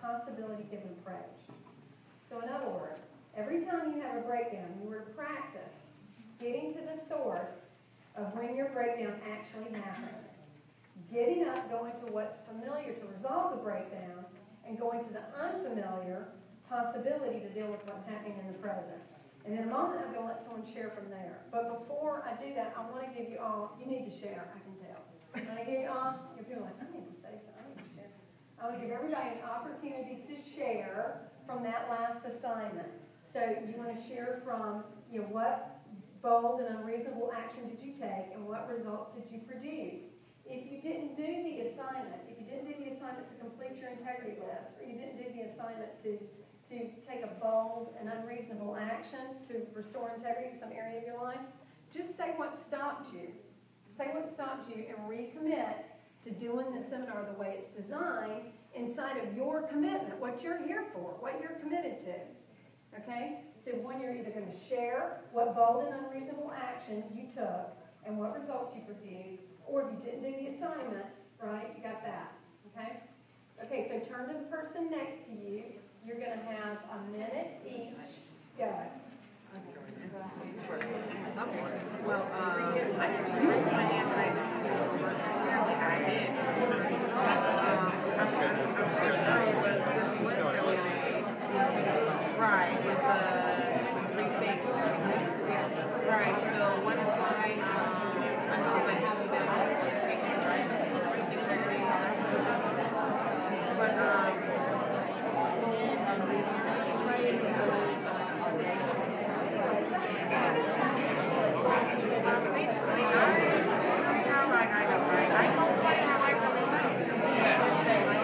possibility of approach. So in other words, every time you have a breakdown, you were to practice getting to the source of when your breakdown actually happened. Getting up, going to what's familiar to resolve the breakdown, and going to the unfamiliar possibility to deal with what's happening in the present. And in a moment, I'm going to let someone share from there. But before I do that, I want to give you all, you need to share, I can tell. I want to give you all, you're feeling like, I need to say something, I need to share. I want to give everybody an opportunity to share from that last assignment. So you want to share from, what bold and unreasonable action did you take and what results did you produce? If you didn't do the assignment, to complete your integrity list, or you didn't do the assignment to take a bold and unreasonable action to restore integrity to some area of your life, just say what stopped you. Say what stopped you and recommit to doing the seminar the way it's designed inside of your commitment, what you're here for, what you're committed to. Okay? So one, you're either going to share what bold and unreasonable action you took and what results you produced, or if you didn't do the assignment, right, you got that. Okay? Okay, so turn to the person next to you. You're going to have a minute each. Go. Okay. Well, I actually raised my hand and I didn't feel it, but apparently I did. I'm pretty sure it was this list that we made. Right, with the 3 things and everything. Right, so one of mine, I know that you did communication, right? Integrity, but, I told everybody how I really felt. Say, like,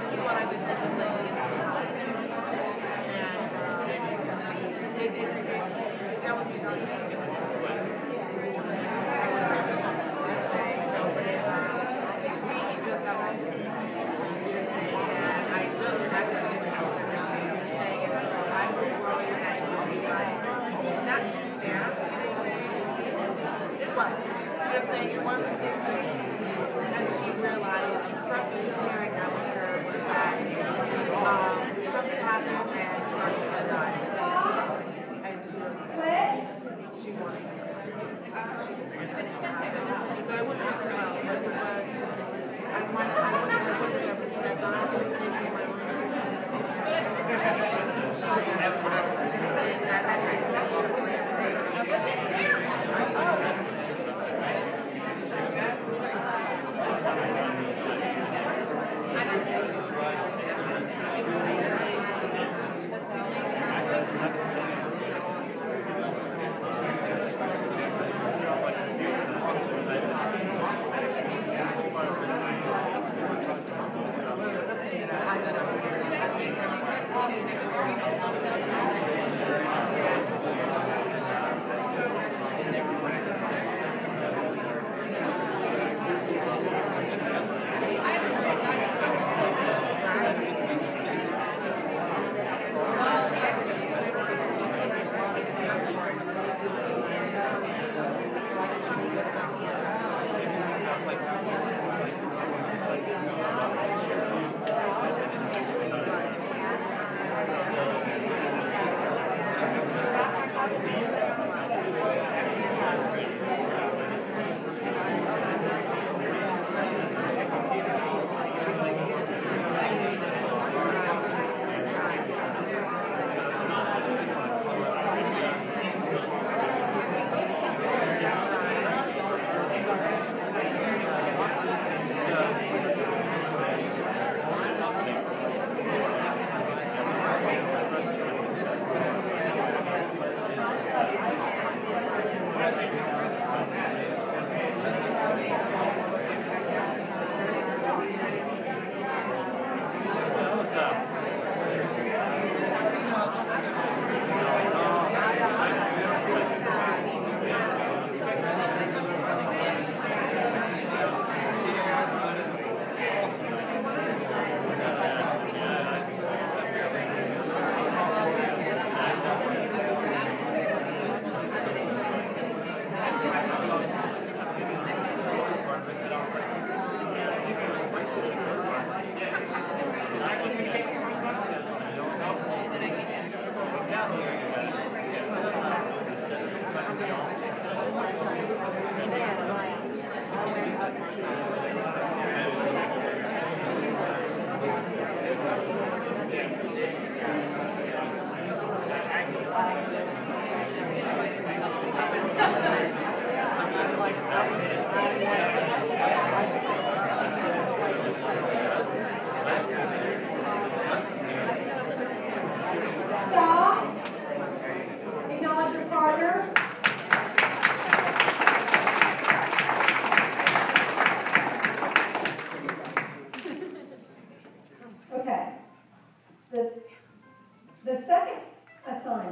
this is what I've been thinking lately. And that would be done. We just got back together. And I just actually saying it, so I was worried that it would be like not too fast, you know what I'm saying? It wasn't. You know what I'm saying? It wasn't and she realized from me sharing that with her was that something happened and she died. And she was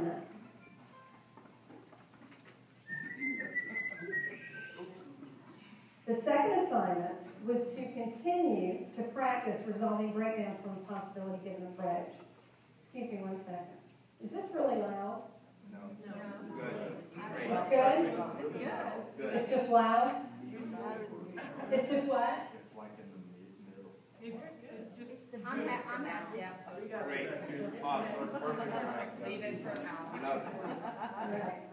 assignment. The second assignment was to continue to practice resolving breakdowns from a possibility-given approach. Excuse me 1 second. Is this really loud? No. Good. It's good? It's good. It's just loud? It's just what? It's like in the middle. It's just. I'm out, yeah. Great. Awesome. Perfect. Leave it for now. Love it.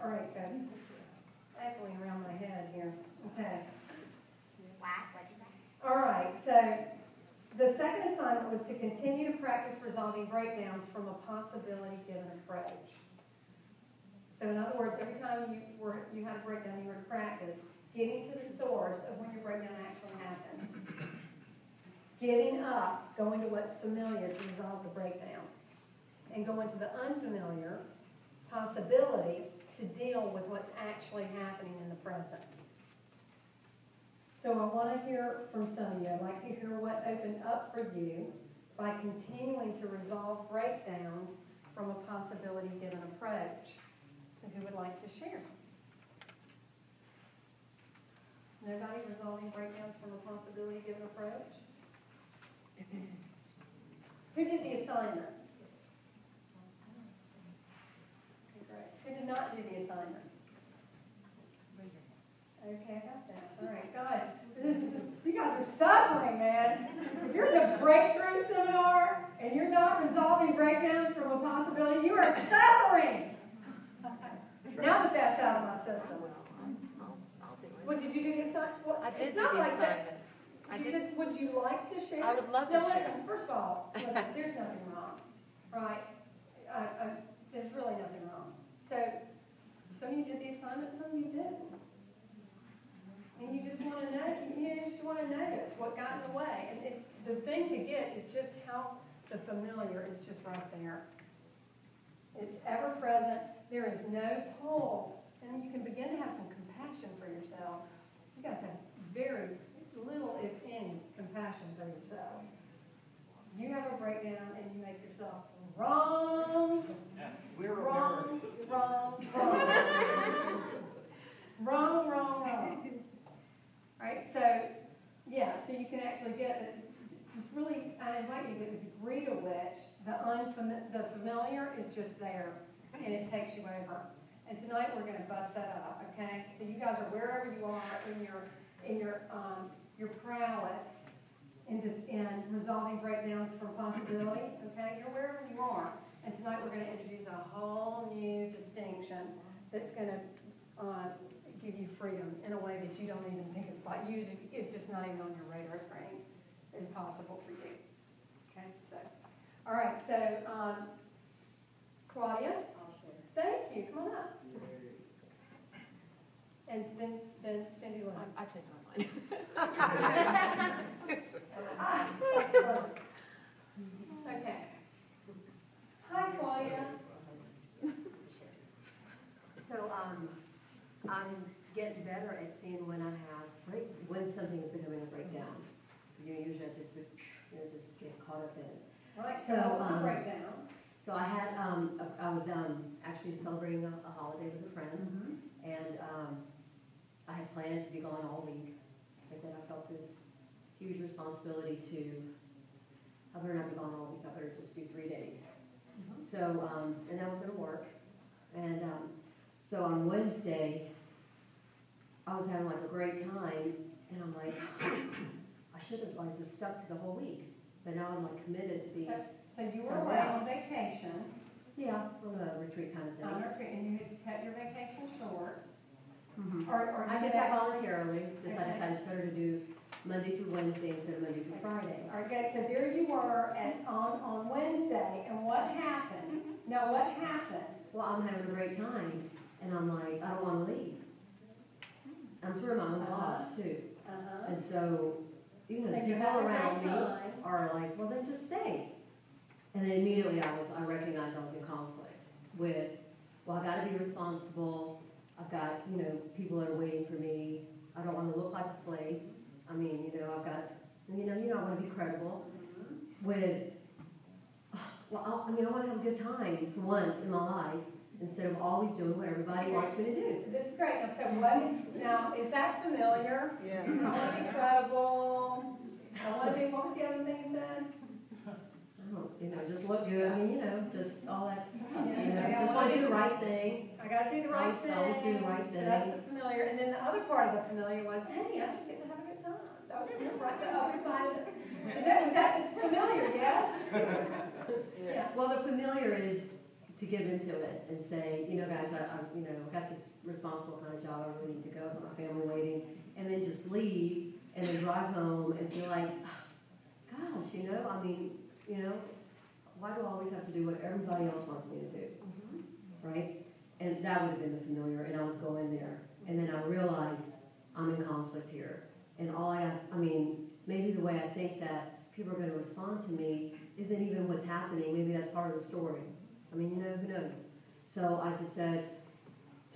All right, good. Echoing around my head here. Okay. All right, so the second assignment was to continue to practice resolving breakdowns from a possibility-given approach. So in other words, every time you had a breakdown, you were to practice getting to the source of when your breakdown actually happened. Getting up, going to what's familiar to resolve the breakdown. And going to the unfamiliar possibility to deal with what's actually happening in the present. So I want to hear from some of you. I'd like to hear what opened up for you by continuing to resolve breakdowns from a possibility-given approach. So who would like to share? Nobody resolving breakdowns from a possibility-given approach? Who did the assignment? Okay, great. Who did not do the assignment? Okay, I got that. All right, God. You guys are suffering, man. If you're in a breakthrough seminar and you're not resolving breakdowns from a possibility, you are suffering. Now that that's out of my system. I'll do it. What, did you do the assignment? Well, I did it's do not the like that. assignment. I You did. did, would you like to share? I would love to No, share. listen, first of all, listen, there's nothing wrong, right? There's really nothing wrong. So, some of you did the assignment, some of you didn't. And you just want to know, you just want to notice what got in the way. And the thing to get is just how the familiar is just right there. It's ever present. There is no pull. And you can begin to have some compassion for yourselves. You guys have very little, if any, compassion for yourselves. You have a breakdown and you make yourself wrong, wrong. Right, so, yeah, so you can actually get it. Just really, I invite you to the degree to which the familiar is just there, and it takes you over. And tonight we're going to bust that up, okay? So you guys are wherever you are in your prowess in resolving breakdowns from possibility, okay? You're wherever you are. And tonight we're going to introduce a whole new distinction that's going to give you freedom in a way that you don't even think is possible. It's just not even on your radar screen. Is possible for you. Okay, so, all right, so, Claudia? Thank you, come on up. And then Cindy Lynn. I changed my mind. Okay. Hi, Claudia. So, I'm getting better at seeing when I have when something is becoming a breakdown. Usually I just get caught up in it. Right, So, so what's the breakdown? So I had, I was actually celebrating a holiday with a friend, and I had planned to be gone all week, but then I felt this huge responsibility to, I better not be gone all week, I better just do 3 days. So, and that was going to work, and so on Wednesday, I was having like a great time, and I'm like, I should have like just stuck to the whole week, but now I'm like committed to be. So you were away on vacation. Yeah, on a retreat kind of thing. On a retreat, and you had cut your vacation short. Mm-hmm. Or I did that voluntarily, just I decided it's better to do Monday through Wednesday instead of Monday through Friday. All right, good. So there you were on Wednesday, and what happened? Now, what happened? Well, I'm having a great time, and I'm like, I don't want to leave. I'm sort of my own boss, too. And so, even the people around me are like, well, then just stay. And then immediately I recognized I was in conflict with, well, I got to be responsible. I've got, people that are waiting for me. I don't want to look like a flake. I mean, I've got, I want to be credible. With, well, I want to have a good time for once in my life. instead of always doing what everybody wants me to do. This is great. Now, so is that familiar? Yeah. I want to be credible. I want to be, what was the other thing you said? I don't, just look good, I mean, just all that stuff, Yeah, just want to do the right thing. I gotta do the right Always- thing. always do the right So that's thing. the familiar, and then the other part of the familiar was, hey, I should get to have a good time. That was the other side of it. Was that is familiar, yes? Yeah. Well, the familiar is to give into it and say, guys, I've got this responsible kind of job, I really need to go, I've got my family waiting, and then just leave, and then drive home and feel like, gosh, why do I always have to do what everybody else wants me to do, right? And that would have been the familiar, and I was going there, and then I realized I'm in conflict here, and maybe the way I think that people are going to respond to me isn't even what's happening. Maybe that's part of the story. Who knows? So I just said,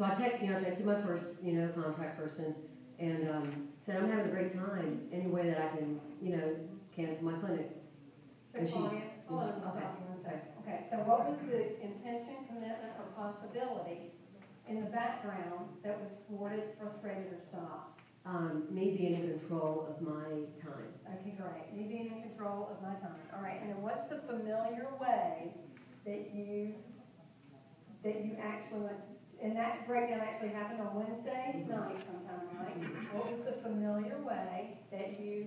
I texted my first, contract person, and said I'm having a great time. Any way that I can, cancel my clinic. So And she's- Claudia, hold on, just okay, stop you one second. Okay, so what was the intention, commitment, or possibility in the background that was thwarted, frustrated, or stopped? Me being in control of my time. Okay, great. Me being in control of my time. All right, and then what's the familiar way that you actually went, and that breakdown actually happened on Wednesday night sometime, right? What was the familiar way that you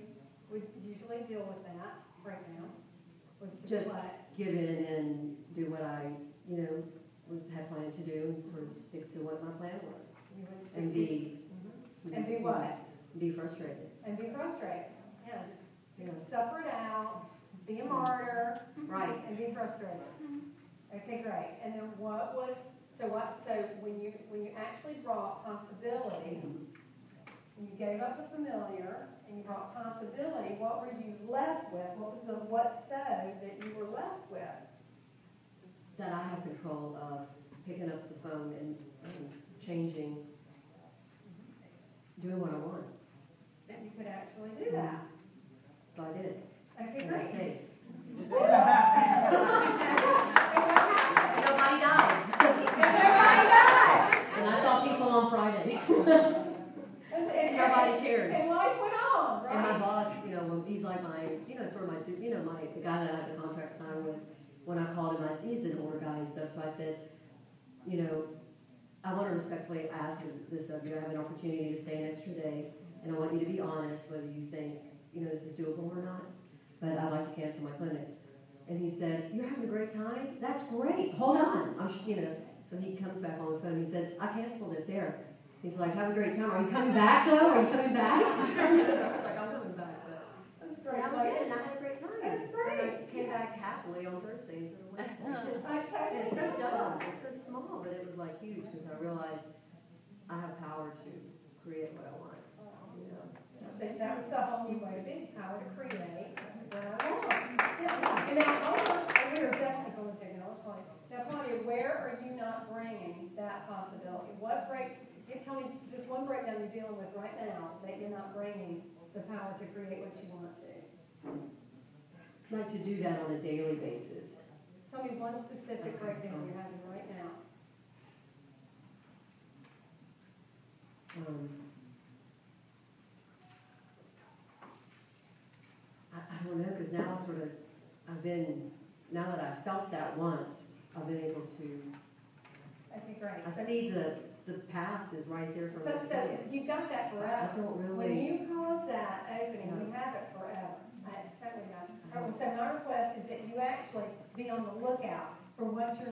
would usually deal with that breakdown? Was to Just what? give in and do what I, had planned to do and sort of stick to what my plan was. You would And stick be. to- And be what? Be frustrated. And be frustrated. Yeah, Yeah. just suffer it out, be a martyr, Right. and be frustrated. Okay, great. And then so when you actually brought possibility, and you gave up the familiar, and you brought possibility, what were you left with? What was the what so that you were left with? That I have control of picking up the phone and changing, doing what I want. That you could actually do that. So I did. Okay, And I great. stayed. And what happened? Nobody died. Everybody died. And I saw people on Friday. And nobody cared. And life went on, right? And my boss, he's like sort of the guy that I had the contract signed with, when I called him, he's an older guy and stuff, so I said, I want to respectfully ask this of you. I have an opportunity to stay an extra day, and I want you to be honest whether you think, this is doable or not, but I'd like to cancel my clinic. And he said, you're having a great time? That's great. Hold on. So he comes back on the phone. He said, I canceled it there. He's like, have a great time. Are you coming back, though? Are you coming back? I was like, I'm coming back. But That's and great. that was it, and I had a great time. That's great. And I came back happily on Thursday instead of Wednesday. I And totally it's so get dumb, that. it's so small, but it was like huge, because I realized I have power to create what I want, So that was the whole new way to be, power to create what I want. Yeah. And now, we are definitely going to ignore Claudia. Now, Claudia, where are you not bringing that possibility? Tell me just one breakdown you're dealing with right now that you're not bringing the power to create what you want to. I'd like to do that on a daily basis. Tell me one specific breakdown you're having right now. I don't know, because now now that I've felt that once, I've been able to, Okay, great. I see the path is right there for me to So take. you've got that I forever. don't When really, you cause that opening, you have it forever. I totally got it. So my request is that you actually be on the lookout for what you're